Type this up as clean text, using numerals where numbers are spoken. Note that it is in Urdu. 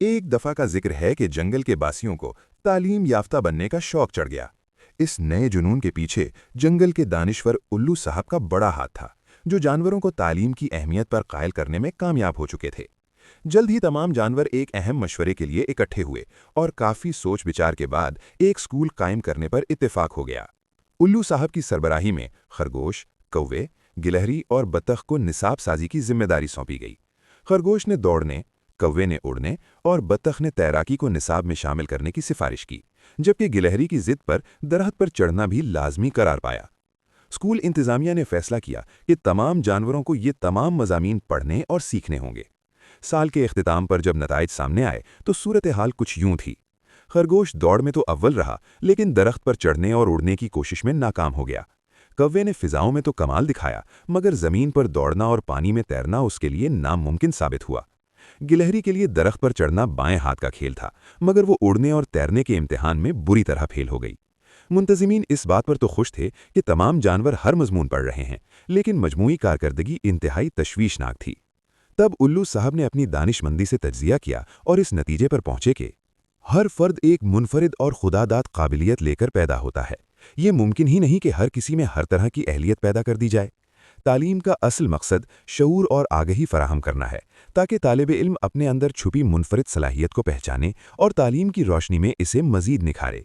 ایک دفعہ کا ذکر ہے کہ جنگل کے باسیوں کو تعلیم یافتہ بننے کا شوق چڑھ گیا۔ اس نئے جنون کے پیچھے جنگل کے دانشور الو صاحب کا بڑا ہاتھ تھا، جو جانوروں کو تعلیم کی اہمیت پر قائل کرنے میں کامیاب ہو چکے تھے۔ جلد ہی تمام جانور ایک اہم مشورے کے لیے اکٹھے ہوئے اور کافی سوچ بچار کے بعد ایک اسکول قائم کرنے پر اتفاق ہو گیا۔ الو صاحب کی سربراہی میں خرگوش، کوے، گلہری اور بطخ کو نصاب سازی کی ذمہ داری سونپی گئی۔ خرگوش نے دوڑنے، کوے نے اڑنے اور بطخ نے تیراکی کو نصاب میں شامل کرنے کی سفارش کی، جبکہ گلہری کی ضد پر درخت پر چڑھنا بھی لازمی قرار پایا۔ اسکول انتظامیہ نے فیصلہ کیا کہ تمام جانوروں کو یہ تمام مضامین پڑھنے اور سیکھنے ہوں گے۔ سال کے اختتام پر جب نتائج سامنے آئے تو صورتحال کچھ یوں تھی۔ خرگوش دوڑ میں تو اول رہا، لیکن درخت پر چڑھنے اور اڑنے کی کوشش میں ناکام ہو گیا۔ کوے نے فضاؤں میں تو کمال دکھایا، مگر زمین پر دوڑنا اور پانی میں تیرنا اس کے لیے ناممکن ثابت ہوا۔ گلہری کے لیے درخت پر چڑھنا بائیں ہاتھ کا کھیل تھا، مگر وہ اڑنے اور تیرنے کے امتحان میں بری طرح فیل ہو گئی۔ منتظمین اس بات پر تو خوش تھے کہ تمام جانور ہر مضمون پڑھ رہے ہیں، لیکن مجموعی کارکردگی انتہائی تشویشناک تھی۔ تب الو صاحب نے اپنی دانش مندی سے تجزیہ کیا اور اس نتیجے پر پہنچے کہ ہر فرد ایک منفرد اور خداداد قابلیت لے کر پیدا ہوتا ہے۔ یہ ممکن ہی نہیں کہ ہر کسی میں ہر طرح کی اہلیت پیدا کر دی جائے۔ تعلیم کا اصل مقصد شعور اور آگہی فراہم کرنا ہے، تاکہ طالب علم اپنے اندر چھپی منفرد صلاحیت کو پہچانے اور تعلیم کی روشنی میں اسے مزید نکھارے۔